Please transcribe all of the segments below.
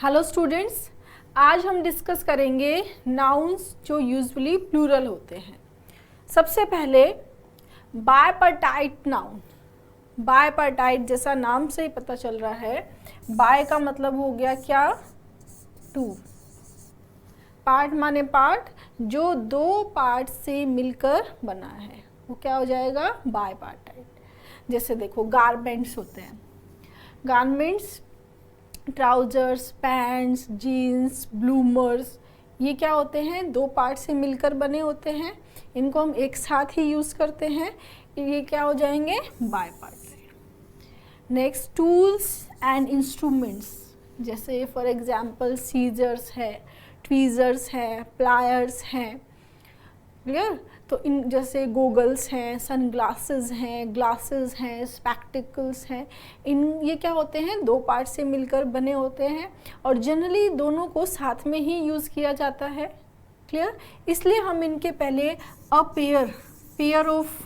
Hello students, आज हम discuss करेंगे नाउन्स जो यूजुअली प्लूरल होते हैं। सबसे पहले बायपार्टाइट नाउन। बायपार्टाइट जैसा नाम से ही पता चल रहा है, बाय का मतलब हो गया क्या? टू। पार्ट माने पार्ट, जो दो पार्ट से मिलकर बना है वो क्या हो जाएगा? बायपार्टाइट। जैसे देखो गारमेंट्स होते हैं, garments trousers, pants, jeans, bloomers, ये क्या होते हैं? दो पार्ट से मिलकर बने होते हैं। इनको हम एक साथ ही यूज़ करते हैं, ये क्या हो जाएंगे? बायपार्टाइट। नेक्स्ट टूल्स एंड इंस्ट्रूमेंट्स, जैसे फॉर एग्जांपल सीजर्स है, ट्वीज़र्स है, प्लायर्स हैं। क्लियर? तो इन जैसे गोगल्स हैं, सनग्लासेस हैं, ग्लासेस हैं, स्पेक्टिकल्स हैं, इन ये क्या होते हैं? दो पार्ट से मिलकर बने होते हैं और जनरली दोनों को साथ में ही यूज़ किया जाता है। क्लियर? इसलिए हम इनके पहले पेयर ऑफ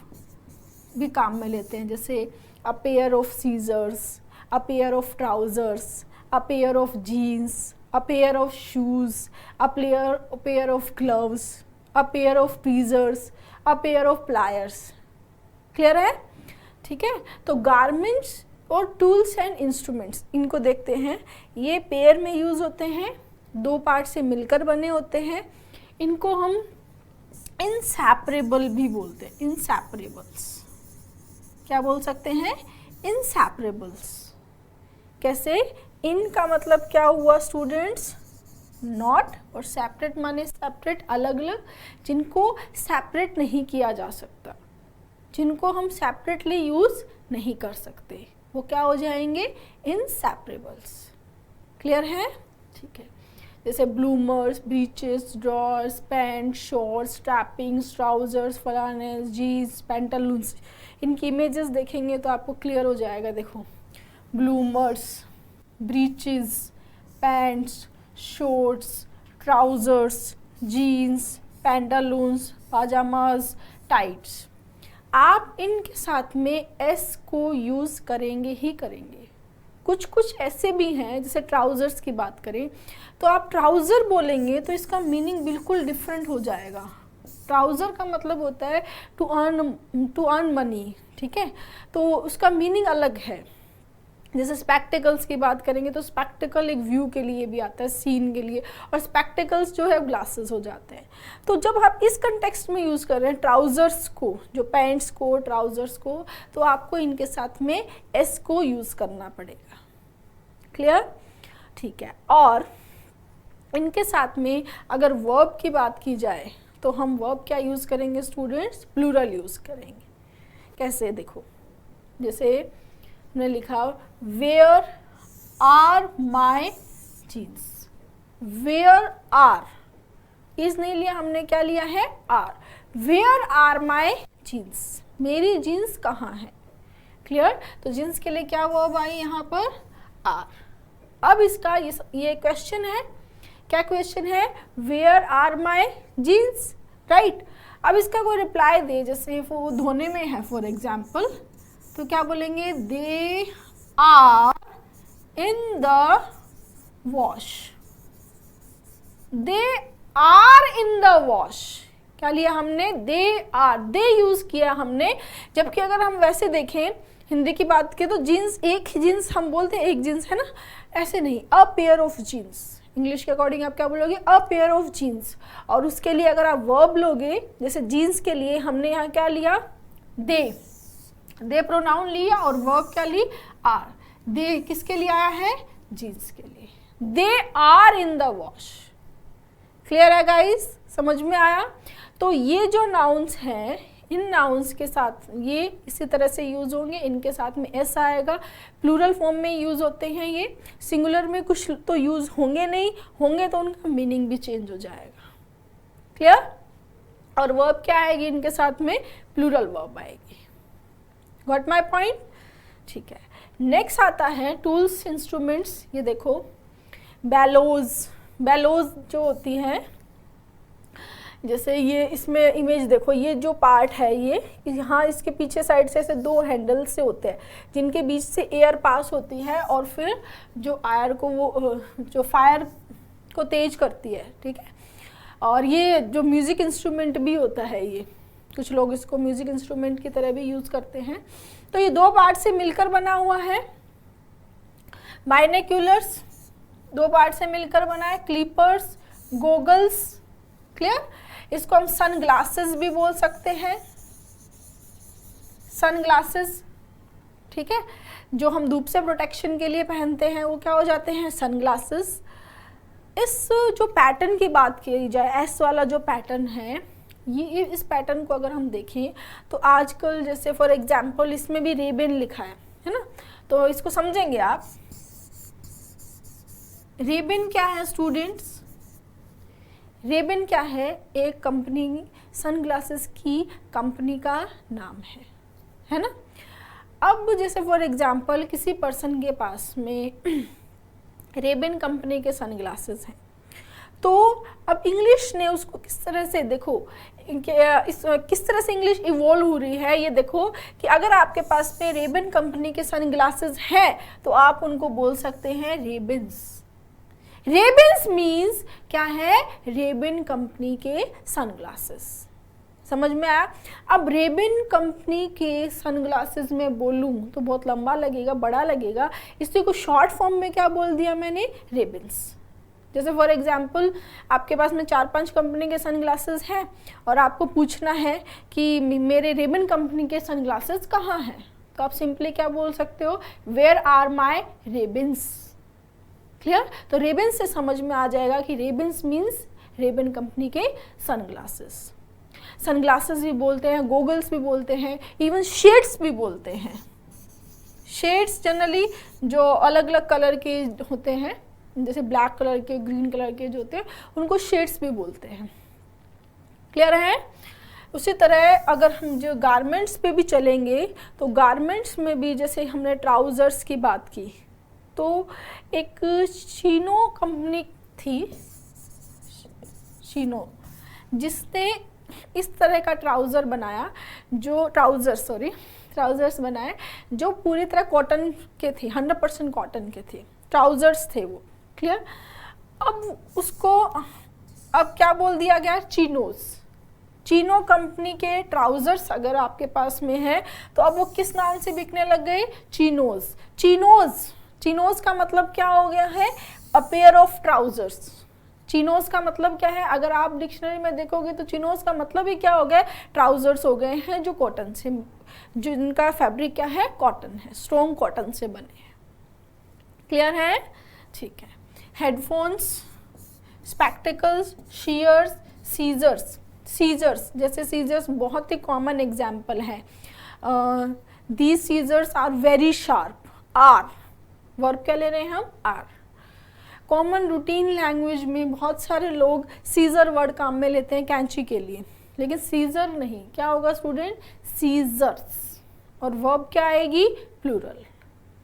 भी काम में लेते हैं, जैसे a pair of scissors, a pair of trousers, a pair of jeans, a pair of shoes, a pair of gloves, a pair of tweezers, a pair of pliers। Clear है? ठीक है, तो गारमेंट्स और टूल्स एंड इंस्ट्रूमेंट्स इनको देखते हैं। ये pair में यूज होते हैं, दो पार्ट से मिलकर बने होते हैं। इनको हम इनसेपरेबल भी बोलते हैं, इनसेपरेबल्स। क्या बोल सकते हैं? इनसेपरेबल्स। कैसे? इन का मतलब क्या हुआ स्टूडेंट्स? नॉट, और सेपरेट माने सेपरेट, अलग अलग, जिनको सेपरेट नहीं किया जा सकता, जिनको हम सेपरेटली यूज नहीं कर सकते, वो क्या हो जाएंगे? इनसेपरेबल्स। क्लियर है? ठीक है। जैसे bloomers, breeches, drawers, pant, shorts, strappings, trousers, flannels, jeans, pantaloons, इनकी इमेजेस देखेंगे तो आपको क्लियर हो जाएगा। देखो, bloomers, breeches, pants, shorts, trousers, jeans, pantaloons, pyjamas, tights. आप इनके साथ में एस को यूज़ करेंगे ही करेंगे। कुछ कुछ ऐसे भी हैं, जैसे ट्राउजर्स की बात करें तो आप ट्राउज़र बोलेंगे तो इसका मीनिंग बिल्कुल डिफरेंट हो जाएगा। ट्राउज़र का मतलब होता है टू अर्न मनी, ठीक है, तो उसका मीनिंग अलग है। जैसे स्पेक्टिकल्स की बात करेंगे तो स्पेक्टिकल एक व्यू के लिए भी आता है, सीन के लिए, और स्पेक्टिकल्स जो है ग्लासेस हो जाते हैं। तो जब आप इस कंटेक्स्ट में यूज़ कर रहे हैं ट्राउज़र्स को, जो पैंट्स को, ट्राउज़र्स को, तो आपको इनके साथ में एस को यूज़ करना पड़ेगा। क्लियर? ठीक है। और इनके साथ में अगर वर्ब की बात की जाए तो हम वर्ब क्या यूज़ करेंगे स्टूडेंट्स? प्लूरल यूज़ करेंगे। कैसे? देखो, जैसे हमने लिखा where are my jeans. Where are, is नहीं लिया हमने, क्या लिया है? Are. Where are my jeans, मेरी जीन्स कहाँ है? क्लियर? तो जीन्स के लिए क्या वर्ब आई यहाँ पर? आर। अब इसका ये क्वेश्चन है। क्या क्वेश्चन है? Where are my jeans, right. अब इसका कोई रिप्लाई दे, जैसे वो धोने में है फॉर एग्जाम्पल, तो क्या बोलेंगे? They are in the wash. They are in the wash, क्या लिया हमने? दे आर, दे यूज किया हमने। जबकि अगर हम वैसे देखें, हिंदी की बात करें तो जीन्स, एक ही जीन्स हम बोलते हैं, एक जीन्स है ना, ऐसे नहीं, a pair of jeans. English के अकॉर्डिंग आप क्या बोलोगे? A pair of jeans. और उसके लिए अगर आप वर्ब लोगे, जैसे जीन्स के लिए हमने यहाँ क्या लिया? दे प्रोनाउन लिया और वर्ब क्या ली? आर। दे किसके लिए आया है? जीन्स के लिए। They are in the wash. Clear है गाइस? समझ में आया? तो ये जो नाउन्स हैं, इन नाउन्स के साथ ये इसी तरह से यूज होंगे, इनके साथ में एस आएगा। प्लूरल फॉर्म में यूज होते हैं ये, सिंगुलर में कुछ तो यूज होंगे नहीं, होंगे तो उनका मीनिंग भी चेंज हो जाएगा। क्लियर? और वर्ब क्या आएगी इनके साथ में? प्लूरल वर्ब आएगी। Got my point? ठीक है। नेक्स्ट आता है टूल्स, इंस्ट्रूमेंट्स। ये देखो, बेलोज। बेलोज जो होती है, जैसे ये इसमें इमेज देखो, ये जो पार्ट है ये यहाँ इसके पीछे साइड से ऐसे दो हैंडल से होते हैं जिनके बीच से एयर पास होती है और फिर जो आयर को वो जो फायर को तेज करती है, ठीक है। और ये जो म्यूज़िक इंस्ट्रूमेंट भी होता है, ये कुछ लोग इसको म्यूज़िक इंस्ट्रूमेंट की तरह भी यूज़ करते हैं। तो ये दो पार्ट से मिलकर बना हुआ है। बाइनोक्यूलर्स दो पार्ट से मिलकर बना है। Clippers, goggles, clear. इसको हम सन ग्लासेस भी बोल सकते हैं, सन ग्लासेस, ठीक है। जो हम धूप से प्रोटेक्शन के लिए पहनते हैं वो क्या हो जाते हैं, सन ग्लासेस। इस जो पैटर्न की बात की जाए, एस वाला जो पैटर्न है, ये इस पैटर्न को अगर हम देखें तो आजकल जैसे फॉर एग्जांपल इसमें भी रेबेन लिखा है ना, तो इसको समझेंगे आप। रेबेन क्या है स्टूडेंट्स? रेबेन क्या है? एक कंपनी, सनग्लासेस की कंपनी का नाम है ना। अब जैसे फॉर एग्जांपल किसी पर्सन के पास में रेबेन कंपनी के सनग्लासेस हैं, तो अब इंग्लिश ने उसको किस तरह से, देखो किस तरह से इंग्लिश इवॉल्व हो रही है, ये देखो कि अगर आपके पास में रेबेन कंपनी के सनग्लासेस हैं तो आप उनको बोल सकते हैं रेबेन्स। रेबेन्स मीन्स क्या है? रेबेन कंपनी के सनग्लासेस। समझ में आया? अब रेबेन कंपनी के सनग्लासेस में बोलूं तो बहुत लंबा लगेगा, बड़ा लगेगा, इसलिए को शॉर्ट फॉर्म में क्या बोल दिया मैंने? रेबेन्स। जैसे फॉर एग्जांपल आपके पास में 4-5 कंपनी के सनग्लासेस हैं और आपको पूछना है कि मेरे रेबेन कंपनी के सनग्लासेस कहाँ हैं, तो आप सिंपली क्या बोल सकते हो? Where are my Ray Bans. Clear? तो रेबेन्स से समझ में आ जाएगा कि रेबेन्स मीन्स रेबेन कंपनी के सनग्लासेस। सनग्लासेस भी बोलते हैं, गोगल्स भी बोलते हैं, इवन शेड्स भी बोलते हैं। शेड्स जनरली जो अलग अलग कलर के होते हैं, जैसे ब्लैक कलर के, ग्रीन कलर के जो होते हैं, उनको शेड्स भी बोलते हैं। क्लियर है? उसी तरह अगर हम जो गारमेंट्स पे भी चलेंगे तो गारमेंट्स में भी जैसे हमने ट्राउज़र्स की बात की, तो एक शीनो कंपनी थी, शीनो, जिसने इस तरह का ट्राउज़र बनाया, जो ट्राउज़र्स बनाए जो पूरी तरह कॉटन के थे, 100% कॉटन के थे, ट्राउज़र्स थे वो। क्लियर? अब उसको अब क्या बोल दिया गया? चीनोज। चीनो कंपनी के ट्राउज़र्स अगर आपके पास में है तो अब वो किस नाम से बिकने लग गए? चीनोज। चीनोज का मतलब क्या हो गया है? अ पेयर ऑफ ट्राउज़र्स। चीनोज का मतलब क्या है? अगर आप डिक्शनरी में देखोगे तो चीनोज का मतलब ही क्या हो गया? ट्राउज़र्स हो गए हैं जो कॉटन से, जिनका फैब्रिक क्या है? कॉटन है, स्ट्रॉन्ग कॉटन से बने हैं। क्लियर है? ठीक है। हेडफोन्स, स्पेक्टिकल्स, शीयर्स, सीजर्स, जैसे सीजर्स बहुत ही कॉमन एग्जाम्पल है। These scissors are very sharp. Are verb क्या ले रहे हैं हम? आर। कॉमन रूटीन लैंग्वेज में बहुत सारे लोग सीजर वर्ड काम में लेते हैं कैंची के लिए, लेकिन सीजर नहीं। क्या होगा स्टूडेंट? सीजर्स। और वर्ब क्या आएगी? प्लूरल।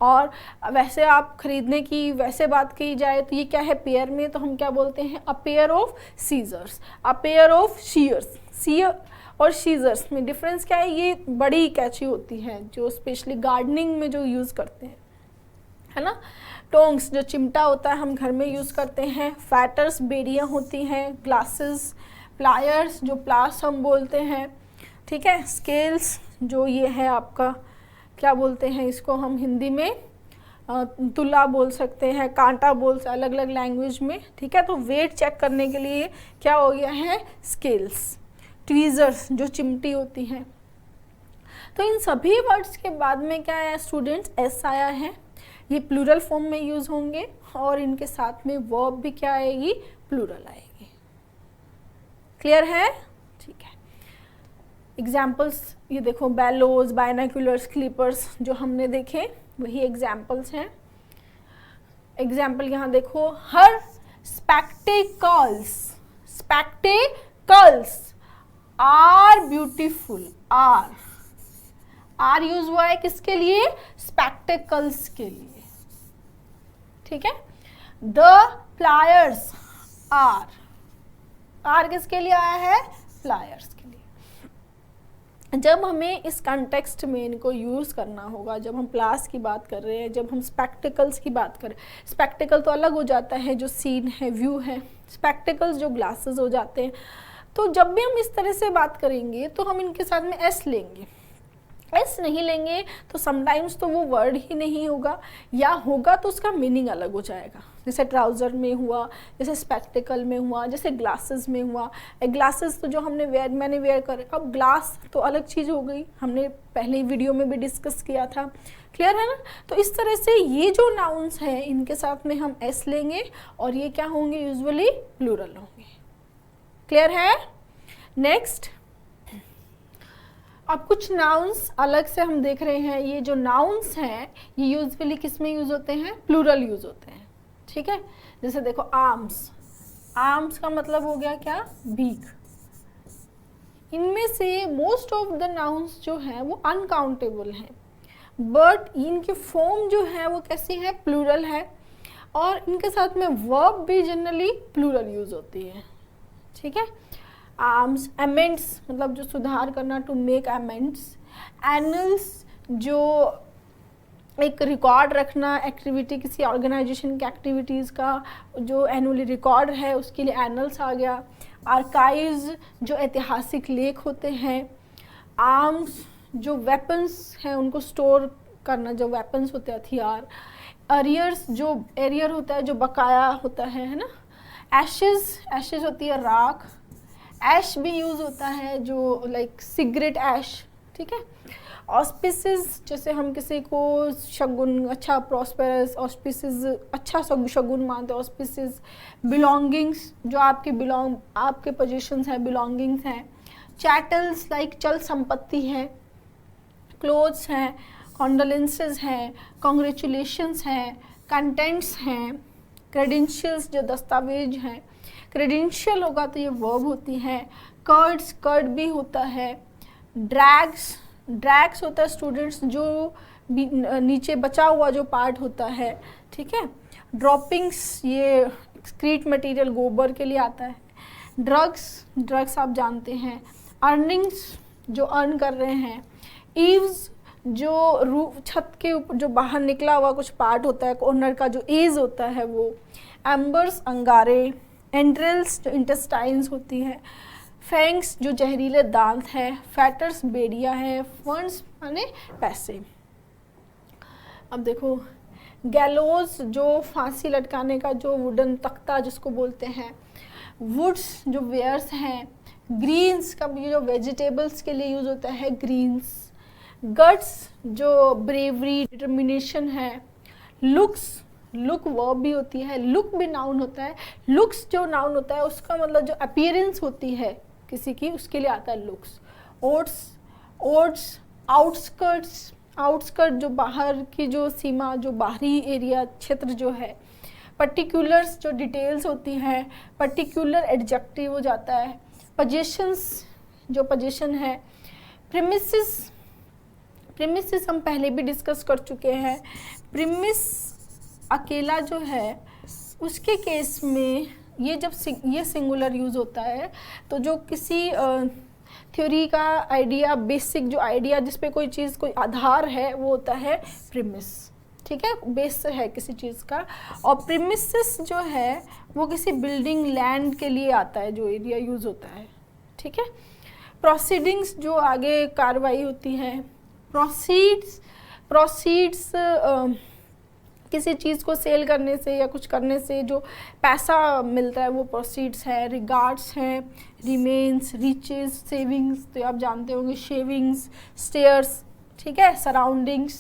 और वैसे आप खरीदने की वैसे बात की जाए तो ये क्या है? पेयर में, तो हम क्या बोलते हैं? A pair of scissors, a pair of shears. Shear और सीजर्स में डिफरेंस क्या है? ये बड़ी कैची होती है जो स्पेशली गार्डनिंग में जो यूज़ करते हैं, है ना। टोंग्स जो चिमटा होता है हम घर में यूज़ करते हैं। फैटर्स बेड़ियाँ होती हैं। ग्लासेस, प्लायर्स जो प्लास हम बोलते हैं, ठीक है। स्केल्स जो ये है आपका, क्या बोलते हैं इसको हम हिंदी में? तुला बोल सकते हैं, कांटा बोल सकते, अलग अलग लैंग्वेज में, ठीक है। तो वेट चेक करने के लिए क्या हो गया है? स्केल्स। ट्वीज़र्स जो चिमटी होती हैं। तो इन सभी वर्ड्स के बाद में क्या है स्टूडेंट्स? एस आया है। ये प्लूरल फॉर्म में यूज़ होंगे और इनके साथ में वर्ब भी क्या आएगी? प्लूरल आएगी। क्लियर है? ठीक है। एग्जाम्पल्स ये देखो, बेलोज, बाइनोक्यूलर्स, क्लिपर्स जो हमने देखे वही एग्जाम्पल्स हैं। एग्जाम्पल यहाँ देखो, her spectacles are beautiful. Are use हुआ है किसके लिए? स्पेक्टिकल्स के लिए, ठीक है। द प्लायर्स आर, आर किसके लिए आया है? फ्लायर्स के लिए। जब हमें इस कंटेक्स्ट में इनको यूज़ करना होगा, जब हम प्लास की बात कर रहे हैं, जब हम स्पेक्टिकल्स की बात करें, स्पेक्टिकल तो अलग हो जाता है, जो सीन है, व्यू है, स्पेक्टिकल्स जो ग्लासेस हो जाते हैं। तो जब भी हम इस तरह से बात करेंगे तो हम इनके साथ में एस लेंगे। एस नहीं लेंगे तो समटाइम्स तो वो वर्ड ही नहीं होगा, या होगा तो उसका मीनिंग अलग हो जाएगा। जैसे ट्राउज़र में हुआ, जैसे स्पेक्टिकल में हुआ, जैसे ग्लासेस में हुआ। ग्लासेस तो जो मैंने वेयर करे, अब ग्लास तो अलग चीज़ हो गई, हमने पहले वीडियो में भी डिस्कस किया था। क्लियर है ना? तो इस तरह से ये जो नाउन्स हैं इनके साथ में हम एस लेंगे और ये क्या होंगे? यूजुअली प्लूरल होंगे। क्लियर है? नेक्स्ट, अब कुछ नाउन्स अलग से हम देख रहे हैं। ये जो नाउन्स हैं ये यूजुअली किस में यूज़ होते हैं? प्लूरल यूज़ होते हैं। ठीक है, जैसे देखो आर्म्स, आर्म्स का मतलब हो गया क्या? बीक। इनमें से मोस्ट ऑफ द नाउन्स जो हैं वो अनकाउंटेबल हैं, बट इनकी फॉर्म जो है वो कैसी है? प्लूरल है। और इनके साथ में वर्ब भी जनरली प्लूरल यूज़ होती है। ठीक है, आर्म्स, अमेंड्स मतलब जो सुधार करना, टू मेक अमेंड्स। एनल्स जो एक रिकॉर्ड रखना, एक्टिविटी किसी ऑर्गेनाइजेशन की एक्टिविटीज़ का जो एनुअली रिकॉर्ड है उसके लिए एनल्स आ गया। आर्काइव्स जो ऐतिहासिक लेख होते हैं। आर्म्स जो वेपन्स हैं उनको स्टोर करना, जो वेपन्स होते हैं, हथियार। एरियर्स जो एरियर होता है जो बकाया होता है ना। एशेस, एशेस होती है राख। ऐश भी यूज़ होता है जो लाइक सिगरेट ऐश। ठीक है, ऑस्पिसेस जैसे हम किसी को शगुन, अच्छा प्रॉस्पेरस, ऑस्पिसेस अच्छा शगुन मानते हैं, ऑस्पिसेस। बिलोंगिंग्स जो आपके पोजीशंस हैं, बिलोंगिंग्स हैं। चैटल्स लाइक चल संपत्ति है। क्लोथ्स हैं, कॉन्डोलेंसेस हैं, कॉन्ग्रेचुलेशंस हैं, कंटेंट्स हैं। क्रेडेंशियल्स जो दस्तावेज हैं। क्रेडेंशियल होगा तो ये वर्ब होती है। कर्ड्स, कर्ड भी होता है। ड्रैग्स, ड्रैग्स होता है स्टूडेंट्स जो नीचे बचा हुआ जो पार्ट होता है। ठीक है, ड्रॉपिंग्स ये एक्सक्रीट मटेरियल गोबर के लिए आता है। ड्रग्स, ड्रग्स आप जानते हैं। अर्निंग्स जो अर्न कर रहे हैं। ईव्स जो रूफ, छत के ऊपर जो बाहर निकला हुआ कुछ पार्ट होता है, कॉर्नर का जो एज होता है वो। एम्बर्स अंगारे। एंट्रल्स जो इंटेस्टाइन्स होती है। फैंग्स जो जहरीले दांत है। फैटर्स बेड़िया है। फंड्स माने पैसे। अब देखो, गैलोज जो फांसी लटकाने का जो वुडन तख्ता जिसको बोलते हैं। वुड्स जो वेयर्स हैं। ग्रीन्स का भी जो वेजिटेबल्स के लिए यूज़ होता है, ग्रीन्स। गट्स जो ब्रेवरी, डिटर्मिनेशन है। लुक्स, लुक वर्ब भी होती है, लुक भी नाउन होता है। लुक्स जो नाउन होता है उसका मतलब जो अपीयरेंस होती है किसी की, उसके लिए आता है looks. Oats, oats. Outskirts, outskirt जो बाहर की जो सीमा, जो बाहरी एरिया क्षेत्र जो है। पर्टिकुलर्स जो डिटेल्स होती हैं। पर्टिकुलर एडजेक्टिव हो जाता है। पोजीशंस जो पोजीशन है। प्रीमिसेस, प्रीमिसेस हम पहले भी डिस्कस कर चुके हैं। प्रीमिस अकेला जो है उसके केस में ये जब ये सिंगुलर यूज़ होता है तो जो किसी थ्योरी का आइडिया, बेसिक जो आइडिया जिस पे कोई चीज़, कोई आधार है, वो होता है प्रीमिस। ठीक है, बेस है किसी चीज़ का। और प्रीमिसेस जो है वो किसी बिल्डिंग, लैंड के लिए आता है, जो एरिया यूज़ होता है। ठीक है, प्रोसीडिंग्स जो आगे कार्रवाई होती है। प्रोसीड्स, प्रोसीड्स किसी चीज़ को सेल करने से या कुछ करने से जो पैसा मिलता है वो प्रोसीड्स है। रिगार्ड्स हैं। रिमेन्स, रिचेस, सेविंग्स तो आप जानते होंगे, शेविंग्स, स्टेयर्स। ठीक है, सराउंडिंग्स।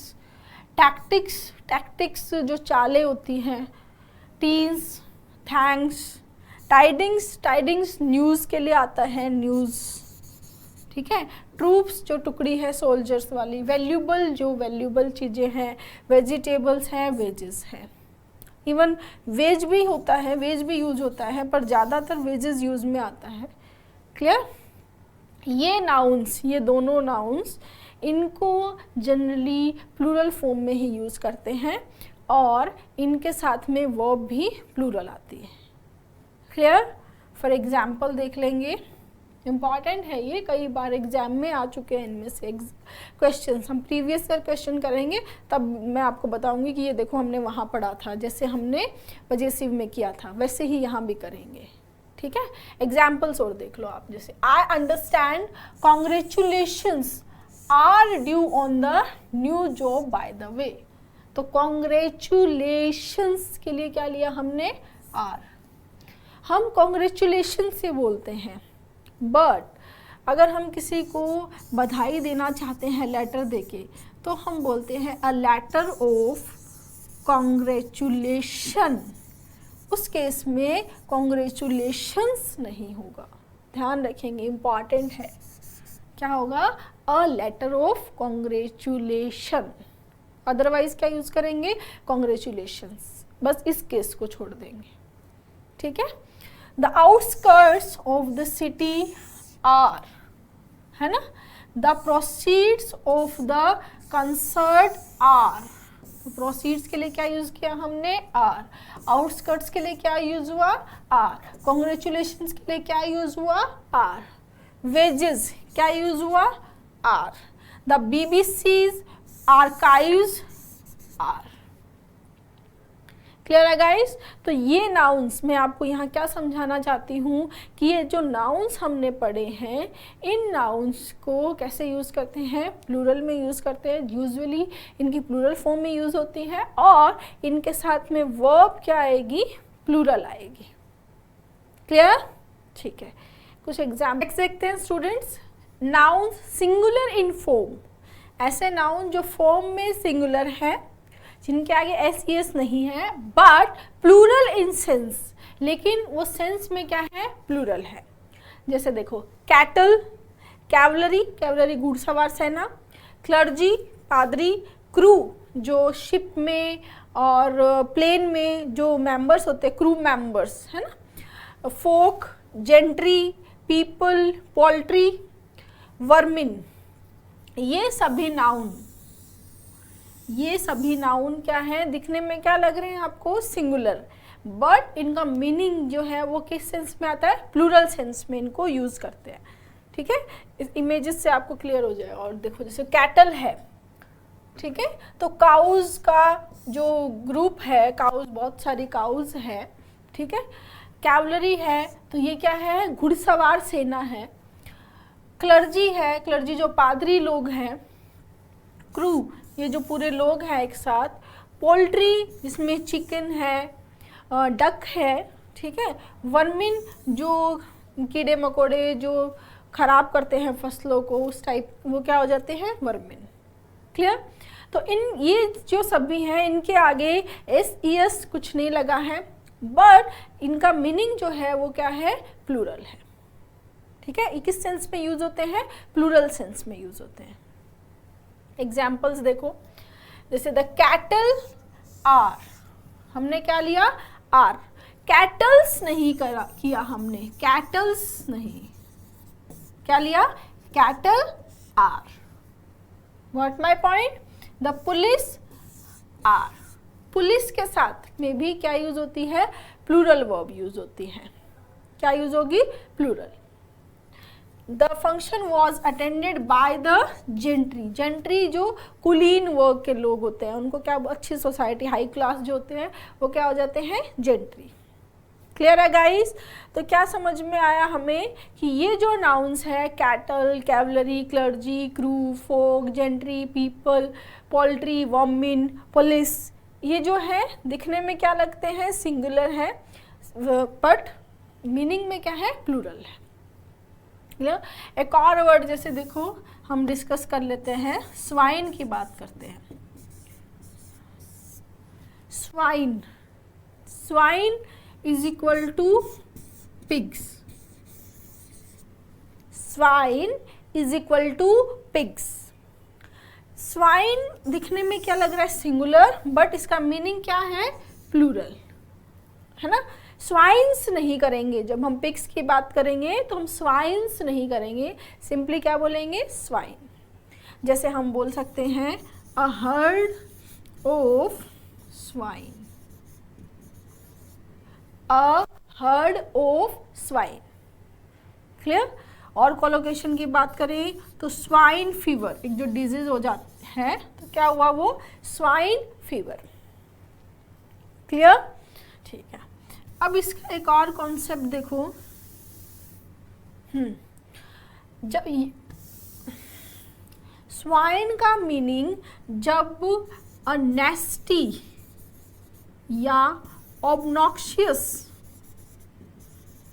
टैक्टिक्स, टैक्टिक्स जो चालें होती हैं। Teens, thanks. Tidings, tidings news के लिए आता है, न्यूज़। ठीक है, ट्रूप्स जो टुकड़ी है सोल्जर्स वाली। वैल्यूबल जो वैल्यूबल चीज़ें हैं। वेजिटेबल्स हैं, वेजेस हैं। इवन वेज भी होता है, वेज भी यूज होता है, पर ज़्यादातर वेजेस यूज में आता है। क्लियर? ये नाउन्स, ये दोनों नाउन्स, इनको जनरली प्लूरल फॉर्म में ही यूज़ करते हैं और इनके साथ में वर्ब भी प्लूरल आती है। क्लियर? फॉर एग्जाम्पल देख लेंगे, इम्पॉर्टेंट है ये, कई बार एग्जाम में आ चुके हैं इनमें से क्वेश्चन। हम प्रीवियस ईयर क्वेश्चन करेंगे तब मैं आपको बताऊंगी कि ये देखो हमने वहाँ पढ़ा था, जैसे हमने पजेसिव में किया था वैसे ही यहाँ भी करेंगे, ठीक है। एग्जाम्पल्स और देख लो आप, जैसे I understand congratulations are due on the new job by the way. तो कॉन्ग्रेचुलेशंस के लिए क्या लिया हमने, आर। हम कॉन्ग्रेचुलेशन से बोलते हैं, बट अगर हम किसी को बधाई देना चाहते हैं लेटर देके, तो हम बोलते हैं अ लेटर ऑफ कॉन्ग्रेचुलेशन। उस केस में कॉन्ग्रेचुलेशंस नहीं होगा, ध्यान रखेंगे, इम्पॉर्टेंट है। क्या होगा, a letter of congratulation. Otherwise क्या यूज करेंगे, कॉन्ग्रेचुलेशंस, बस इस केस को छोड़ देंगे, ठीक है। The outskirts of the city are, है ना, the proceeds of the concert are. Proceeds के लिए क्या यूज किया हमने, आर। आउटस्कर्ट्स के लिए क्या यूज हुआ, आर। कॉन्ग्रेचुलेशंस के लिए क्या यूज हुआ, आर। वेजेस क्या यूज हुआ, are. The BBC's archives are. Clear है गाइस। तो ये नाउन्स, मैं आपको यहाँ क्या समझाना चाहती हूँ कि ये जो नाउन्स हमने पढ़े हैं, इन नाउन्स को कैसे यूज़ करते हैं, प्लूरल में यूज़ करते हैं। यूजुअली इनकी प्लूरल फॉर्म में यूज़ होती है, और इनके साथ में वर्ब क्या आएगी, प्लूरल आएगी। क्लियर, ठीक है। कुछ एग्जाम्पल्स देखते हैं students. Nouns singular in form, ऐसे नाउन जो फॉर्म में सिंगुलर हैं, जिनके आगे एस ई एस नहीं है, बट प्लूरल इन सेंस, लेकिन वो सेंस में क्या है, प्लूरल है। जैसे देखो, कैटल, कैवलरी, कैवलरी घुड़सवार सेना, क्लर्जी पादरी, क्रू जो शिप में और प्लेन में जो मेंबर्स होते हैं, क्रू मेंबर्स, है ना, फोक, जेंट्री, पीपल, पोल्ट्री, वर्मिन, ये सभी नाउन क्या है, दिखने में क्या लग रहे हैं आपको, सिंगुलर, बट इनका मीनिंग जो है वो किस सेंस में आता है, प्लूरल सेंस में इनको यूज करते हैं। ठीक है, इस इमेजेस से आपको क्लियर हो जाएगा। और देखो, जैसे कैटल है, ठीक है, तो काउज का जो ग्रुप है, काउज, बहुत सारी काउज है, ठीक है। कैवलरी है, तो ये क्या है, घुड़सवार सेना है। क्लर्जी है, क्लर्जी जो पादरी लोग हैं। क्रू, ये जो पूरे लोग हैं एक साथ। पोल्ट्री, जिसमें चिकन है, डक है, ठीक है। वर्मिन, जो कीड़े मकोड़े जो खराब करते हैं फसलों को, उस टाइप, वो क्या हो जाते हैं, वर्मिन। क्लियर। तो इन ये जो सभी हैं, इनके आगे एस ई एस कुछ नहीं लगा है, बट इनका मीनिंग जो है वो क्या है, प्लूरल है। ठीक है, किस सेंस में यूज होते हैं, प्लूरल सेंस में यूज होते हैं। एग्जाम्पल्स देखो, जैसे द कैटल आर, हमने क्या लिया, आर। कैटल्स नहीं किया हमने, कैटल्स नहीं, क्या लिया, cattle are. What my point, the police are. Police के साथ में भी क्या यूज होती है, प्लूरल वर्ब यूज होती है। क्या यूज होगी, plural. The function was attended by the gentry. Gentry जो कुलीन वर्ग के लोग होते हैं, उनको क्या, अच्छी सोसाइटी, हाई क्लास जो होते हैं, वो क्या हो जाते हैं, जेंट्री। क्लियर है गाइस। तो क्या समझ में आया हमें कि ये जो नाउन्स है, कैटल, कैवलरी, क्लर्जी, क्रू, फोक, जेंट्री, पीपल, पोल्ट्री, वॉमिन, पुलिस, ये जो है दिखने में क्या लगते हैं, सिंगुलर है, बट मीनिंग में क्या है, प्लूरल है। एक और वर्ड, जैसे देखो हम डिस्कस कर लेते हैं, स्वाइन की बात करते हैं। Swine, swine is equal to pigs. Swine is equal to pigs. Swine दिखने में क्या लग रहा है, सिंगुलर, बट इसका मीनिंग क्या है, प्लूरल, है ना। स्वाइन्स नहीं करेंगे, जब हम पिग्स की बात करेंगे तो हम स्वाइन्स नहीं करेंगे, सिंपली क्या बोलेंगे, स्वाइन। जैसे हम बोल सकते हैं a herd of swine, a herd of swine. Clear. और कोलोकेशन की बात करें तो स्वाइन फीवर, एक जो डिजीज हो जाती है, तो क्या हुआ वो स्वाइन फीवर। क्लियर। ठीक है, अब इसका एक और कॉन्सेप्ट देखो। जब स्वाइन का मीनिंग जब अ नेस्टी या ऑब्नॉक्शियस,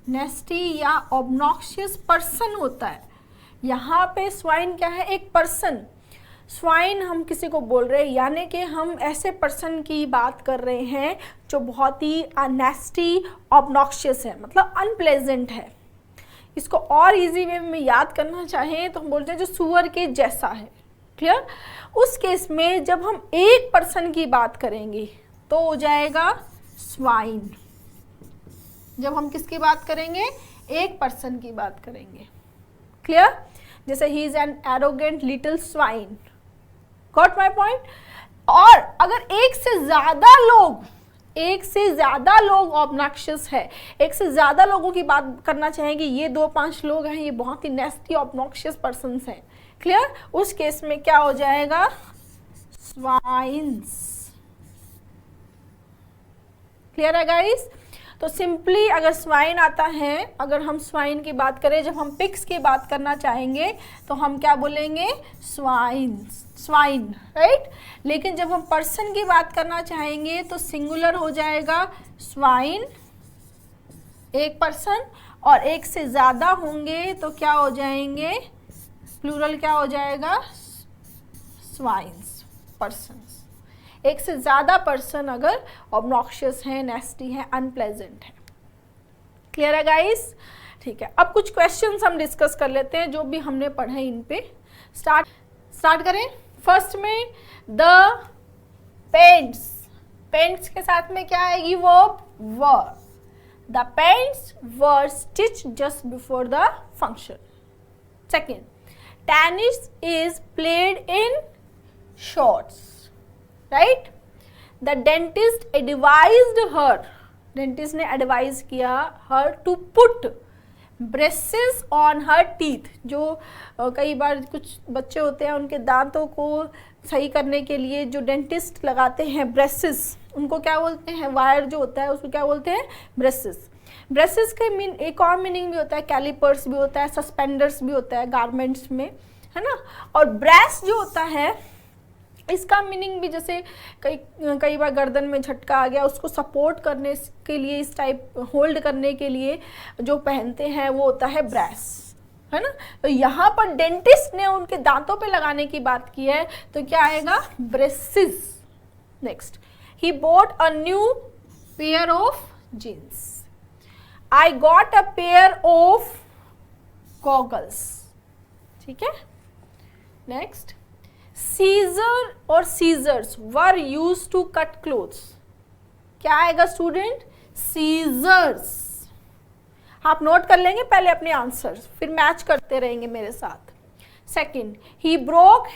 नेस्टी या ऑब्नॉक्शियस पर्सन होता है। यहाँ पे स्वाइन क्या है, एक पर्सन। स्वाइन हम किसी को बोल रहे हैं, यानी कि हम ऐसे पर्सन की बात कर रहे हैं जो बहुत ही नेस्टी ऑब्नॉक्शियस है, मतलब अनप्लेजेंट है। इसको और इजी वे में याद करना चाहें तो हम बोलते हैं जो सुअर के जैसा है। क्लियर। उस केस में जब हम एक पर्सन की बात करेंगे तो हो जाएगा स्वाइन। जब हम किसकी बात करेंगे, एक पर्सन की बात करेंगे। क्लियर। जैसे he is an arrogant little swine. Got my point. और अगर एक से ज्यादा लोग ऑब्नॉक्शियस है, एक से ज्यादा लोगों की बात करना चाहेंगे, ये 2-5 लोग हैं, ये बहुत ही नेस्टी ऑब्नॉक्शियस पर्सन्स हैं। क्लियर। उस केस में क्या हो जाएगा, स्वाइन्स। क्लियर है गाइस। तो सिंपली अगर स्वाइन आता है, अगर हम स्वाइन की बात करें, जब हम पिग्स की बात करना चाहेंगे तो हम क्या बोलेंगे, स्वाइन, राइट। लेकिन जब हम पर्सन की बात करना चाहेंगे तो सिंगुलर हो जाएगा स्वाइन, एक पर्सन, और एक से ज्यादा होंगे तो क्या हो जाएंगे, प्लूरल क्या हो जाएगा, स्वाइन्स, पर्सन्स। एक से ज्यादा पर्सन अगर ऑब्नॉक्शियस है, नेस्टी है, अनप्लेजेंट है। क्लियर है गाइस। ठीक है, अब कुछ क्वेश्चंस हम डिस्कस कर लेते हैं जो भी हमने पढ़े इन पे। स्टार्ट करें। फर्स्ट में द पेंट्स के साथ में क्या आएगी, verb were. The pants were stitched just before the function. Second, tennis is played in shorts, right. The dentist advised her, dentist ने एडवाइज किया her to put braces on her teeth. जो कई बार कुछ बच्चे होते हैं, उनके दांतों को सही करने के लिए जो डेंटिस्ट लगाते हैं ब्रेसेस, उनको क्या बोलते हैं, वायर जो होता है उसको क्या बोलते हैं, ब्रेसेस। ब्रेसेस के एक और मीनिंग भी होता है, कैलिपर्स भी होता है, सस्पेंडर्स भी होता है गारमेंट्स में, है ना। और ब्रेस जो होता है, इसका मीनिंग भी जैसे कई बार गर्दन में झटका आ गया, उसको सपोर्ट करने के लिए, इस टाइप होल्ड करने के लिए जो पहनते हैं वो होता है ब्रेस, है ना। तो यहाँ पर डेंटिस्ट ने उनके दांतों पे लगाने की बात की है, तो क्या आएगा, braces. Next, he bought a new pair of jeans. I got a pair of goggles. ठीक है। नेक्स्ट, सीजर और scissors were use to cut clothes. क्या आएगा स्टूडेंट, सीजर्स। आप नोट कर लेंगे पहले अपने आंसर्स, फिर मैच करते रहेंगे मेरे साथ। Second, he broke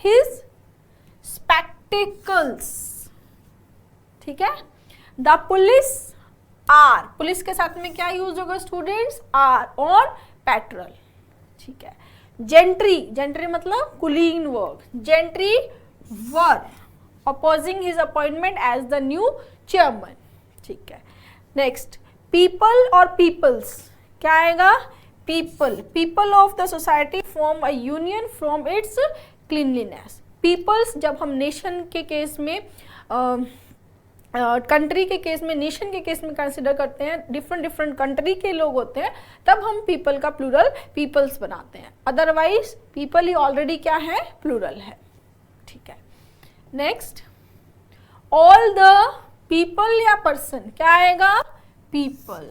his spectacles. ठीक है। द पुलिस आर, पुलिस के साथ में क्या यूज होगा स्टूडेंट्स, आर ऑन पेट्रोल। ठीक है। जेंट्री मतलब कुलीन work, gentry were opposing his appointment as the new chairman। ठीक है। नेक्स्ट, पीपल और पीपल्स, क्या आएगा, people of the society form a union from its cleanliness. Peoples जब हम नेशन के केस में, कंट्री के केस में, नेशन के केस में कंसिडर करते हैं, डिफरेंट कंट्री के लोग होते हैं, तब हम पीपल का प्लूरल पीपल्स बनाते हैं। अदरवाइज पीपल ही ऑलरेडी क्या है, प्लूरल है। ठीक है। नेक्स्ट, ऑल द पीपल या पर्सन, क्या आएगा, पीपल,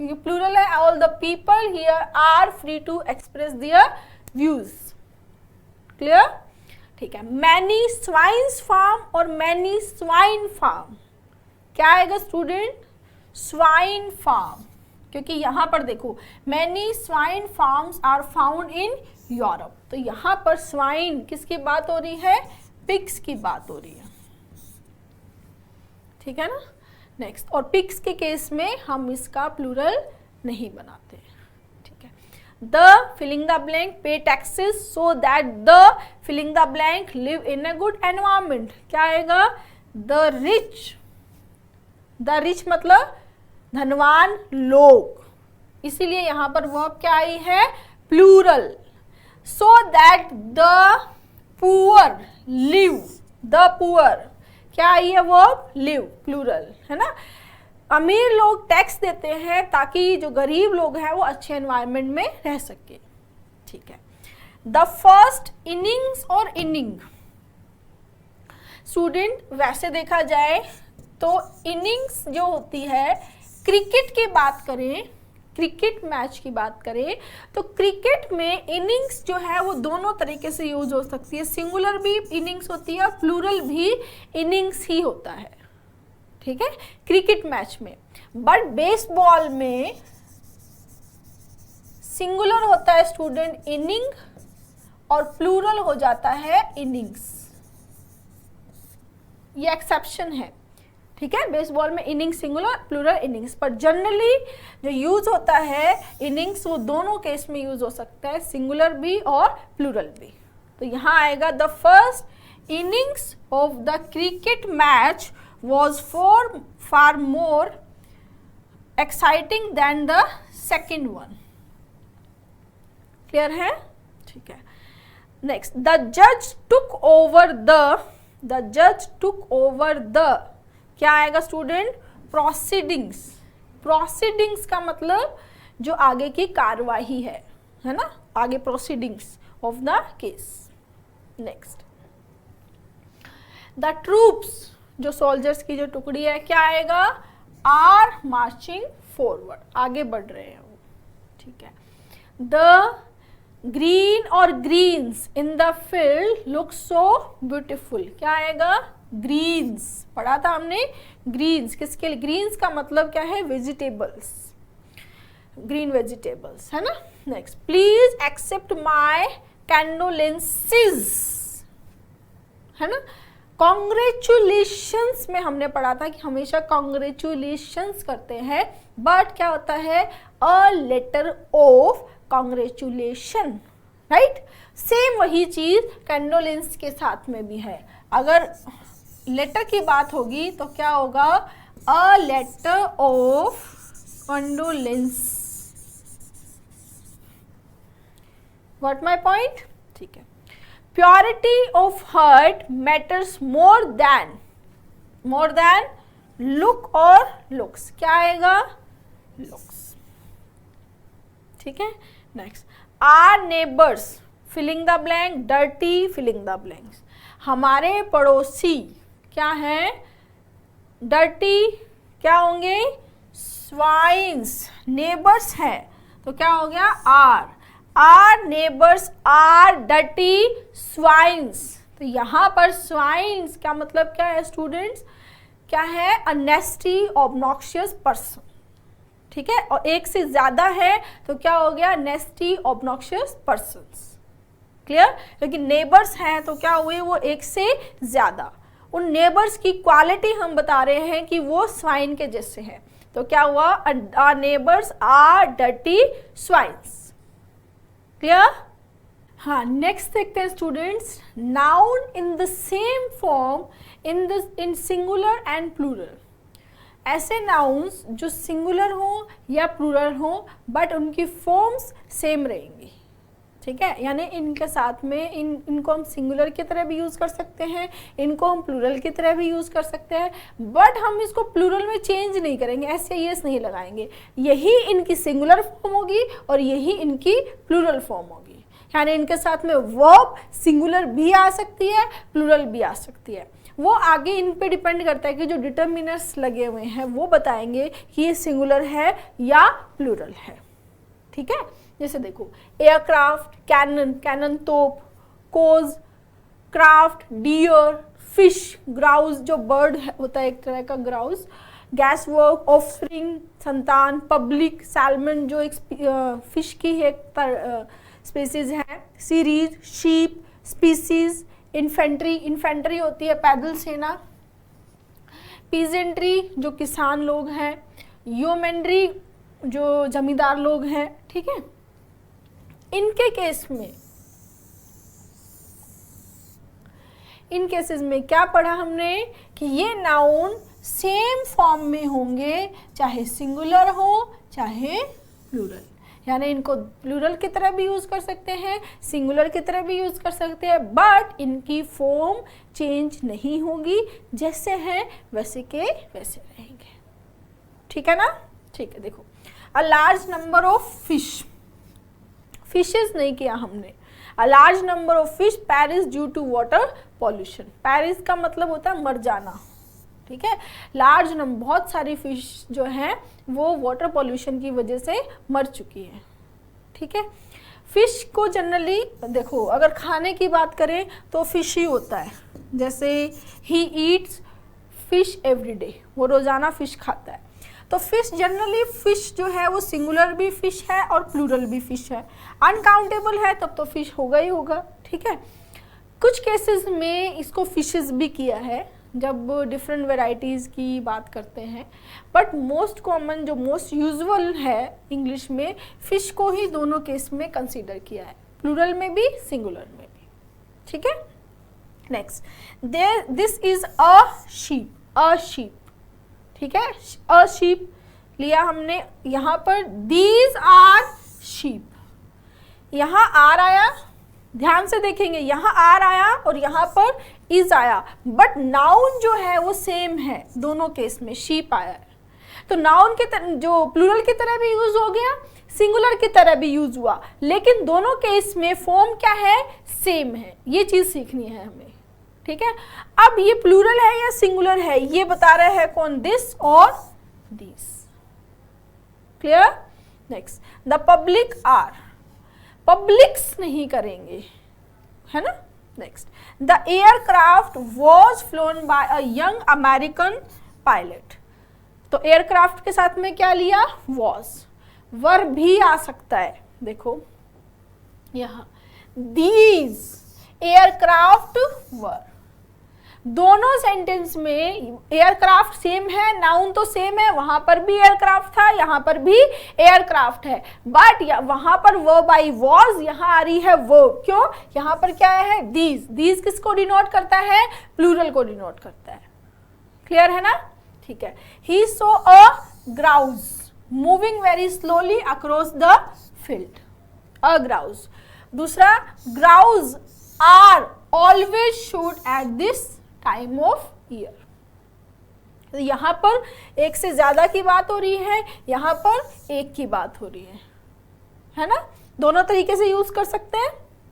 क्योंकि प्लूरल है। All the people here are free to express their views. Clear. ठीक है। मैनी स्वाइन्स फार्म और मैनी स्वाइन फार्म, क्या आएगा स्टूडेंट, स्वाइन फार्म, क्योंकि यहां पर देखो many swine farms are found in Europe, तो यहां पर स्वाइन किसकी बात हो रही है, पिग्स की बात हो रही है। ठीक है ना। नेक्स्ट, और पिग्स के केस में हम इसका प्लूरल नहीं बनाते, ठीक है। The filling the blank pay taxes so that the filling the blank live in a good environment, क्या आएगा? द रिच मतलब धनवान लोग, इसीलिए यहां पर वर्ब क्या आई है? Plural. So that the poor live, the poor क्या आई है? वर्ब लिव, प्लूरल है ना। अमीर लोग टैक्स देते हैं ताकि जो गरीब लोग हैं वो अच्छे एनवायरनमेंट में रह सके, ठीक है। द फर्स्ट इनिंग्स और इनिंग, स्टूडेंट वैसे देखा जाए तो इनिंग्स जो होती है, क्रिकेट की बात करें, क्रिकेट मैच की बात करें तो क्रिकेट में इनिंग्स जो है वो दोनों तरीके से यूज हो सकती है, सिंगुलर भी इनिंग्स होती है, प्लूरल भी इनिंग्स ही होता है, ठीक है, क्रिकेट मैच में। बट बेसबॉल में सिंगुलर होता है स्टूडेंट इनिंग और प्लूरल हो जाता है इनिंग्स, ये एक्सेप्शन है, ठीक है। बेसबॉल में इनिंग सिंगुलर, प्लूरल इनिंग्स, पर जनरली जो यूज होता है इनिंग्स वो दोनों केस में यूज हो सकता है, सिंगुलर भी और प्लूरल भी। तो यहाँ आएगा the first innings of the cricket match was far more exciting than the second one, clear है, ठीक है। Next, the judge took over the क्या आएगा स्टूडेंट? प्रोसीडिंग्स, प्रोसीडिंग्स का मतलब जो आगे की कार्यवाही है ना, आगे proceedings of the case. Next, the troops जो सोल्जर्स की जो टुकड़ी है क्या आएगा? आर मार्चिंग फॉरवर्ड, आगे बढ़ रहे हैं वो, ठीक है। द ग्रीन और greens in the field look so beautiful, क्या आएगा? ग्रीन्स, पढ़ा था हमने ग्रीन्स, किसके लिए? ग्रीन्स का मतलब क्या है? वेजिटेबल्स, ग्रीन वेजिटेबल्स है ना। Next, please accept my condolences, है ना। कॉन्ग्रेचुलेशंस में हमने पढ़ा था कि हमेशा कॉन्ग्रेचुलेशंस करते हैं, बट क्या होता है? A letter of congratulation, right. Same वही चीज कंडोलेंस के साथ में भी है। अगर लेटर की बात होगी तो क्या होगा? A letter of condolence, got my point, ठीक है। Purity of heart matters more than look और लुक्स, क्या आएगा? लुक्स, ठीक है। Next, our neighbours filling the blank dirty filling the blanks, हमारे पड़ोसी क्या है? डर्टी, क्या होंगे? स्वाइन्स, नेबर्स है तो क्या हो गया? Are, our neighbours are dirty swines, तो यहाँ पर स्वाइन्स का मतलब क्या है स्टूडेंट्स? क्या है? अ नेस्टी ऑब्नॉक्शियस पर्सन, ठीक है। और एक से ज्यादा है तो क्या हो गया? नेस्टी ऑब्नॉक्शियस पर्सन्स, क्लियर। लेकिन नेबर्स हैं तो क्या हुए? वो एक से ज्यादा। उन नेबर्स की क्वालिटी हम बता रहे हैं कि वो स्वाइन के जैसे हैं, तो क्या हुआ? Our neighbours are dirty swines, clear. हाँ, नेक्स्ट देखते हैं students, noun in the same form in singular and plural, ऐसे नाउन्स जो सिंगुलर हो या प्लूरल हो बट उनकी फॉर्म्स सेम रहेंगी, ठीक है। यानी इनके साथ में इनको हम सिंगुलर की तरह भी यूज कर सकते हैं, इनको हम प्लूरल की तरह भी यूज कर सकते हैं, बट हम इसको प्लूरल में चेंज नहीं करेंगे, ऐसे यस नहीं लगाएंगे। यही इनकी सिंगुलर फॉर्म होगी और यही इनकी प्लूरल फॉर्म होगी। यानी इनके साथ में वर्ब सिंगुलर भी आ सकती है, प्लूरल भी आ सकती है। वो आगे इन पे डिपेंड करता है कि जो डिटर्मिनर्स लगे हुए हैं वो बताएंगे कि ये सिंगुलर है या प्लूरल है, ठीक है। जैसे देखो, एयरक्राफ्ट, कैनन, कैनन तोप, कोज, क्राफ्ट, डियर, फिश, ग्राउज जो बर्ड होता है एक तरह का ग्राउज, गैस वर्क, ऑफस्प्रिंग संतान, पब्लिक, सैल्मन जो एक फिश की एक स्पीसीज है, series, sheep, species, infantry, infantry होती है पैदल सेना, पीजेंट्री जो किसान लोग हैं, योमेंड्री जो जमींदार लोग हैं, ठीक है। इनके केस में, इन केसेस में क्या पढ़ा हमने कि ये नाउन सेम फॉर्म में होंगे, चाहे सिंगुलर हो चाहे प्लूरल, यानी इनको प्लूरल की तरह भी यूज कर सकते हैं, सिंगुलर की तरह भी यूज कर सकते हैं, बट इनकी फॉर्म चेंज नहीं होगी, जैसे हैं वैसे के वैसे रहेंगे, ठीक है ना। ठीक है, देखो a large number of fishes नहीं किया हमने, a large number of fish perish due to water pollution. Perish का मतलब होता है मर जाना, ठीक है। लार्ज नंबर, बहुत सारी फिश जो हैं वो वाटर पॉल्यूशन की वजह से मर चुकी है, ठीक है। फिश को जनरली देखो, अगर खाने की बात करें तो फिश ही होता है, जैसे he eats fish every day, वो रोजाना फिश खाता है। तो फिश जनरली, फिश जो है वो सिंगुलर भी फिश है और प्लूरल भी फिश है, अनकाउंटेबल है तब तो फिश होगा ही होगा, ठीक है। कुछ केसेस में इसको फिशेस भी किया है जब डिफरेंट वेराइटीज़ की बात करते हैं, बट मोस्ट कॉमन जो मोस्ट यूजुअल है इंग्लिश में, फिश को ही दोनों केस में कंसीडर किया है, प्लूरल में भी सिंगुलर में भी, ठीक है। Next, this is a sheep, ठीक है, अ शीप लिया हमने, यहाँ पर दीज आर शीप, यहाँ आर आया, ध्यान से देखेंगे, यहाँ आर आया और यहाँ पर इज आया, बट नाउन जो है वो सेम है दोनों केस में, शीप आया है, तो नाउन के तरह जो प्लूरल की तरह भी यूज हो गया, सिंगुलर की तरह भी यूज हुआ, लेकिन दोनों केस में फॉर्म क्या है, सेम है, ये चीज सीखनी है हमें, ठीक है। अब ये प्लूरल है या सिंगुलर है ये बता रहे हैं कौन, दिस और this, clear. Next, the public are, publics नहीं करेंगे, है ना। Next, the aircraft was flown by a young American pilot, तो एयरक्राफ्ट के साथ में क्या लिया, वॉज, वर्ब भी आ सकता है, देखो यहाँ दीज एयरक्राफ्ट वर, दोनों सेंटेंस में एयरक्राफ्ट सेम है, नाउन तो सेम है, वहां पर भी एयरक्राफ्ट था, यहाँ पर भी एयरक्राफ्ट है, बट वहां पर वर्ब आई वॉज, यहाँ आ रही है वर्ब, क्यों, यहाँ पर क्या है, दीज किसको डिनोट करता है, प्लूरल को डिनोट करता है, क्लियर है ना। ठीक है, he saw a grouse moving very slowly across the field, a grouse. दूसरा, grouse are always shooed at this time of year, तो यहां पर एक से ज्यादा की बात हो रही है, यहां पर एक की बात हो रही है ना, दोनों तरीके से यूज कर सकते हैं,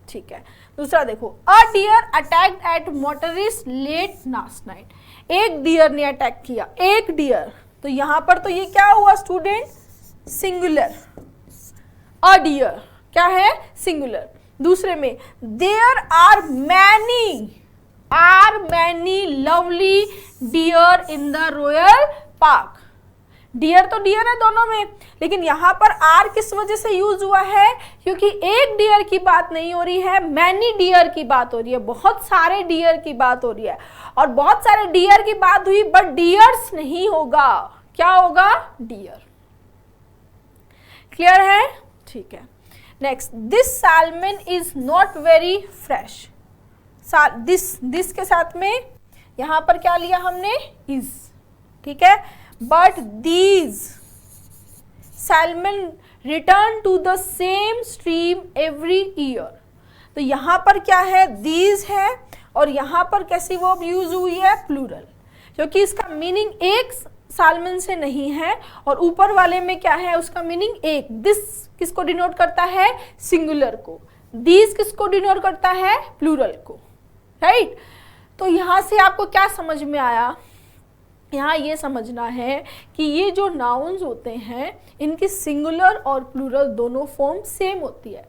ठीक है। दूसरा देखो, a deer attacked at motorist late last night, एक डियर ने अटैक किया, एक डियर, तो यहां पर तो ये क्या हुआ स्टूडेंट, सिंगुलर, अ डियर क्या है, सिंगुलर। दूसरे में, there are many lovely deer in the royal park, deer तो डियर है दोनों में, लेकिन यहां पर आर किस वजह से यूज हुआ है, क्योंकि एक डियर की बात नहीं हो रही है, मैनी डियर की बात हो रही है, बहुत सारे डियर की बात हो रही है, और बहुत सारे डियर की बात हुई बट डियर्स नहीं होगा, क्या होगा, डियर, क्लियर है, ठीक है। Next, this salmon is not very fresh, this के साथ में यहां पर क्या लिया हमने, इज, ठीक है, but these salmon return to the same stream every year, तो यहां पर क्या है, दीज है, और यहां पर कैसी वर्ब यूज हुई है, प्लूरल, क्योंकि इसका मीनिंग एक सालमन से नहीं है, और ऊपर वाले में क्या है, उसका मीनिंग एक, दिस किसको डिनोट करता है, सिंगुलर को, दीज किसको डिनोट करता है, प्लूरल को, राइट। तो यहां से आपको क्या समझ में आया, यहाँ ये समझना है कि ये जो नाउन्स होते हैं इनकी सिंगुलर और प्लूरल दोनों फॉर्म सेम होती है।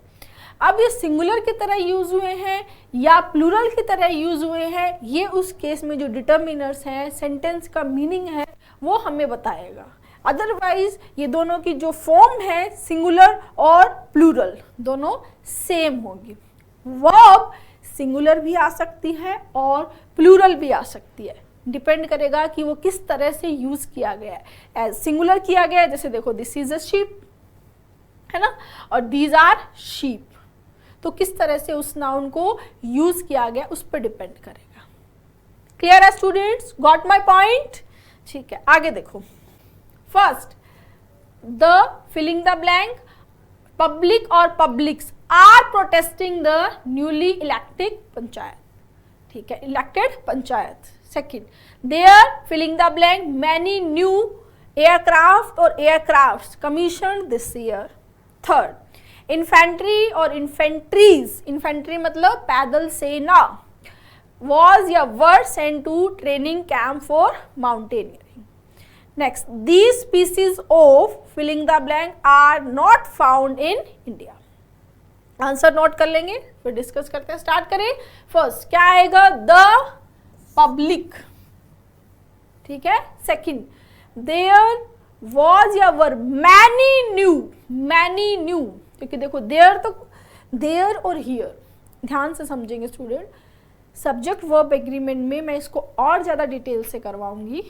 अब ये सिंगुलर की तरह यूज हुए हैं या प्लूरल की तरह यूज हुए हैं, ये उस केस में जो डिटर्मिनर्स हैं, सेंटेंस का मीनिंग है, वो हमें बताएगा। अदरवाइज ये दोनों की जो फॉर्म है, सिंगुलर और प्लूरल दोनों सेम होगी। वर्ब सिंगुलर भी आ सकती है और प्लूरल भी आ सकती है, डिपेंड करेगा कि वो किस तरह से यूज किया गया है। एज सिंगुलर किया गया है, जैसे देखो दिस इज अ शीप, है ना, और दीज आर शीप, तो किस तरह से उस नाउन को यूज किया गया उस पर डिपेंड करेगा। क्लियर है स्टूडेंट्स, गॉट माई पॉइंट? ठीक है, आगे देखो। First, the filling the blank, public और publics are protesting the newly elected panchayat, ठीक है, elected panchayat. Second, there filling the blank many new aircraft और aircraft commission this year. Third, infantry और infantries, infantry मतलब पैदल सेना, was या were sent to training camp for mountaineering. Next, these species of filling the blank are not found in India. Answer note कर लेंगे, फिर discuss करते हैं, स्टार्ट करें। फर्स्ट क्या आएगा? द पब्लिक, ठीक है। सेकंड, देयर was या were many new, many new, क्योंकि देखो देयर तो देयर और हियर ध्यान से समझेंगे स्टूडेंट। सब्जेक्ट वर्ब एग्रीमेंट में मैं इसको और ज़्यादा डिटेल से करवाऊंगी,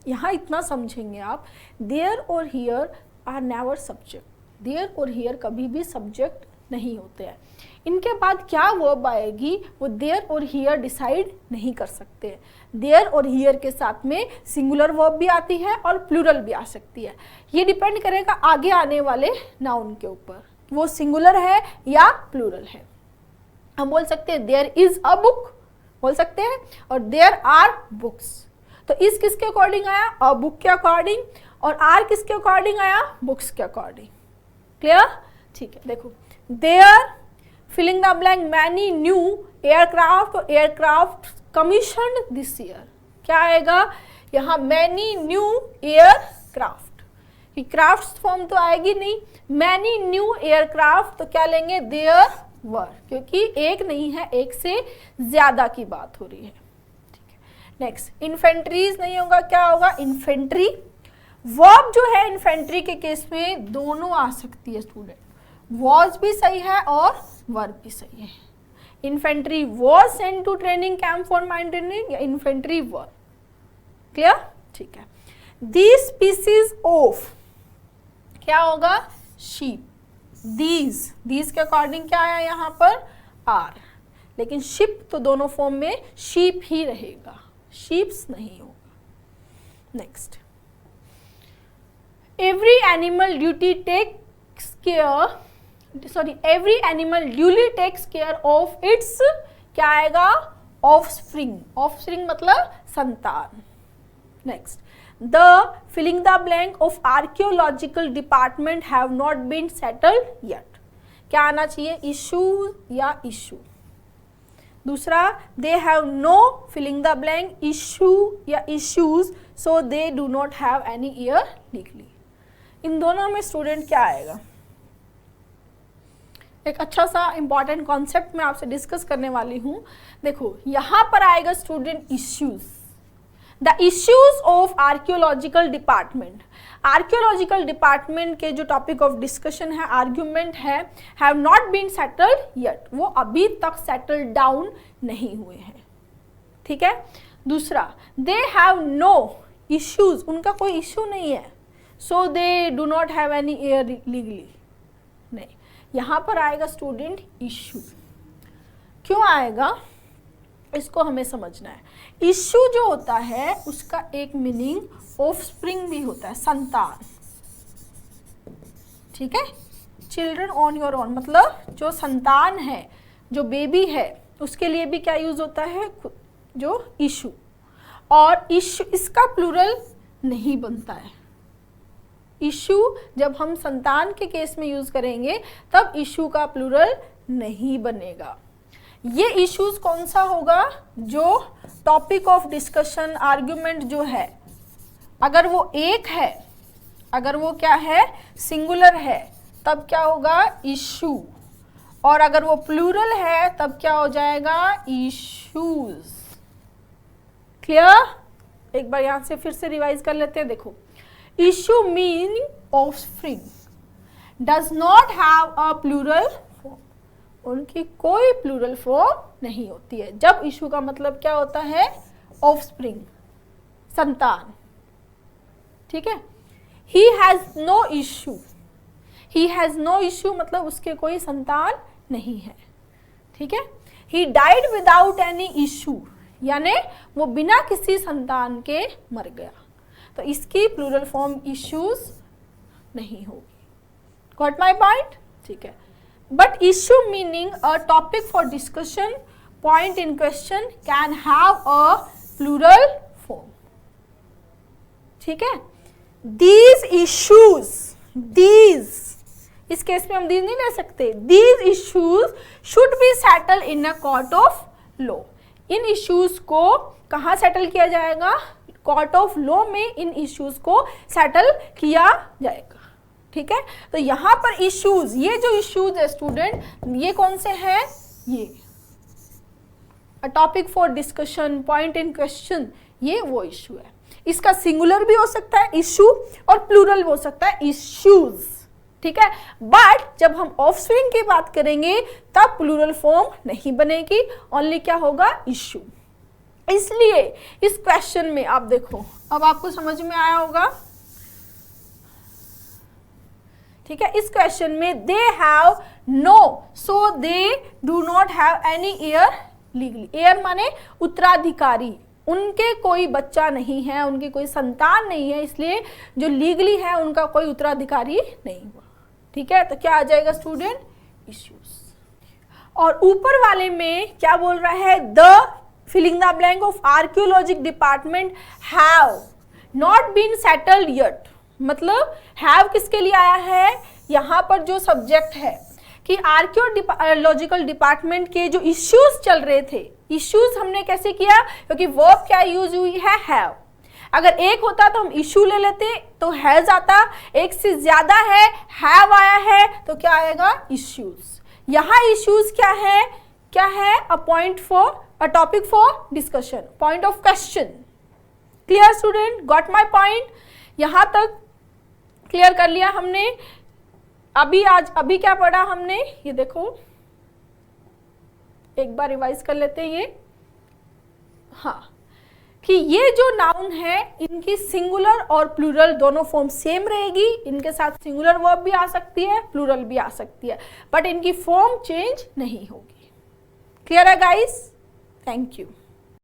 यहाँ इतना समझेंगे आप। देयर और here are never subject, there और हियर कभी भी सब्जेक्ट नहीं होते हैं। इनके बाद क्या वर्ब आएगी वो देयर और हियर डिसाइड नहीं कर सकते। देयर और हियर के साथ में सिंगुलर वर्ब भी आती है और प्लूरल भी आ सकती है। ये डिपेंड करेगा आगे आने वाले नाउन के ऊपर, वो सिंगुलर है या प्लूरल है। हम बोल सकते हैं देयर इज अ बुक, बोल सकते हैं, और देयर आर बुक्स। तो इस किसके अकॉर्डिंग आया? अ बुक के अकॉर्डिंग, और आर किसके अकॉर्डिंग आया? बुक्स के अकॉर्डिंग। क्लियर? ठीक है, देखो there filling the blank many new aircraft और एयरक्राफ्ट कमीशन्ड दिस ईयर। क्या आएगा यहाँ? Many new aircraft, craft form तो आएगी नहीं, मैनी न्यू एयरक्राफ्ट, तो क्या लेंगे? देयर वर, क्योंकि एक नहीं है, एक से ज्यादा की बात हो रही है। ठीक है, नेक्स्ट, इन्फेंट्रीज नहीं होगा, क्या होगा? इन्फेंट्री। वर्ब जो है इन्फेंट्री के केस में दोनों आ सकती है स्टूडेंट, वॉज भी सही है और वर्ब भी सही है। Infantry was sent to training camp for mountaineering या इन्फेंट्री वर। क्लियर? ठीक है। दीज स्पीसीज ऑफ, क्या होगा? शीप। दीज के अकॉर्डिंग क्या आया यहाँ पर? आर, लेकिन शिप तो दोनों फॉर्म में शीप ही रहेगा, शीप्स नहीं होगा। Next, every animal duty takes care, sorry every animal duly takes care of its, क्या आएगा? ऑफस्प्रिंग। ऑफस्प्रिंग मतलब संतान। Next, the filling the blank of archaeological department have not been settled yet. क्या आना चाहिए? इशू या इशू। दूसरा, they have no filling the blank issue या issues, so they do not have any year legally. इन दोनों में student क्या आएगा? एक अच्छा सा इंपॉर्टेंट कॉन्सेप्ट मैं आपसे डिस्कस करने वाली हूं। देखो यहां पर आएगा student issues, the issues of archaeological department. Archaeological department के जो टॉपिक ऑफ डिस्कशन है, आर्ग्यूमेंट है, have not been settled yet, वो अभी तक सेटल डाउन नहीं हुए हैं। ठीक है। दूसरा, दे हैव नो इश्यूज, उनका कोई इश्यू नहीं है, so they do not have any air legally. नहीं, यहां पर आएगा स्टूडेंट इश्यू। क्यों आएगा इसको हमें समझना है। इश्यू जो होता है उसका एक मीनिंग ऑफस्प्रिंग भी होता है, संतान। ठीक है, चिल्ड्रन ऑन योर ओन, मतलब जो संतान है, जो बेबी है, उसके लिए भी क्या यूज होता है? जो इशू। और इशू इसका प्लूरल नहीं बनता है। इशू जब हम संतान के केस में यूज करेंगे तब इशू का प्लूरल नहीं बनेगा। ये इश्यूज कौन सा होगा? जो टॉपिक ऑफ डिस्कशन आर्ग्यूमेंट जो है, अगर वो एक है, अगर वो क्या है? सिंगुलर है, तब क्या होगा? इशू। और अगर वो प्लूरल है तब क्या हो जाएगा? इश्यूज। क्लियर? एक बार यहां से फिर से रिवाइज कर लेते हैं। देखो, issue meaning offspring, does not have a plural form, उनकी कोई प्लूरल फॉर्म नहीं होती है। जब इशू का मतलब क्या होता है? ऑफस्प्रिंग। संतान, ठीक है। He has no issue, he has no issue मतलब उसके कोई संतान नहीं है, ठीक है। He died without any issue यानी वो बिना किसी संतान के मर गया, तो इसकी प्लूरल फॉर्म इश्यूज नहीं होगी। गॉट माई पॉइंट, ठीक है। But issue meaning a topic for discussion, point in question can have a plural form, ठीक है। दीज इश्यूज, दीज, इस केस में हम दीज नहीं ले सकते, these issues should be settle in a court of law. इन इश्यूज को कहाँ सेटल किया जाएगा, कोर्ट ऑफ लॉ में इन इश्यूज को सेटल किया जाएगा, ठीक है। तो यहाँ पर इश्यूज, ये जो इश्यूज है स्टूडेंट, ये कौन से हैं, ये अ topic for discussion, point in question, ये वो इश्यू है। इसका सिंगुलर भी हो सकता है इश्यू और प्लूरल भी हो सकता है इश्यूज, ठीक है। बट जब हम ऑफस्प्रिंग की बात करेंगे तब प्लूरल फॉर्म नहीं बनेगी, ओनली क्या होगा, इश्यू। इसलिए इस क्वेश्चन में आप देखो, अब आपको समझ में आया होगा, ठीक है। इस क्वेश्चन में they have no, so they do not have any heir legally. Heir माने उत्तराधिकारी, उनके कोई बच्चा नहीं है, उनकी कोई संतान नहीं है, इसलिए जो लीगली है उनका कोई उत्तराधिकारी नहीं हुआ, ठीक है। तो क्या आ जाएगा स्टूडेंट, इश्यूज। और ऊपर वाले में क्या बोल रहा है, the filling the blank of archaeologic department have not been settled yet, मतलब हैव किसके लिए आया है, यहाँ पर जो सब्जेक्ट है कि आर्कियोलॉजिकल डिपार्टमेंट के जो इश्यूज चल रहे थे, इश्यूज हमने कैसे किया, क्योंकि वर्ब क्या यूज हुई है, हैव। अगर एक होता तो हम इश्यू ले लेते तो हैज आता, एक से ज्यादा है, हैव आया है, तो क्या आएगा, इश्यूज। यहाँ इश्यूज क्या है, क्या है, a point for, a topic for discussion, point of question. Clear student, got my point, यहाँ तक क्लियर कर लिया हमने। अभी क्या पढ़ा हमने, ये देखो एक बार रिवाइज कर लेते हैं ये, हाँ, कि ये जो नाउन है इनकी सिंगुलर और प्लूरल दोनों फॉर्म सेम रहेगी, इनके साथ सिंगुलर वर्ब भी आ सकती है, प्लूरल भी आ सकती है, बट इनकी फॉर्म चेंज नहीं होगी। क्लियर है गाइस, थैंक यू।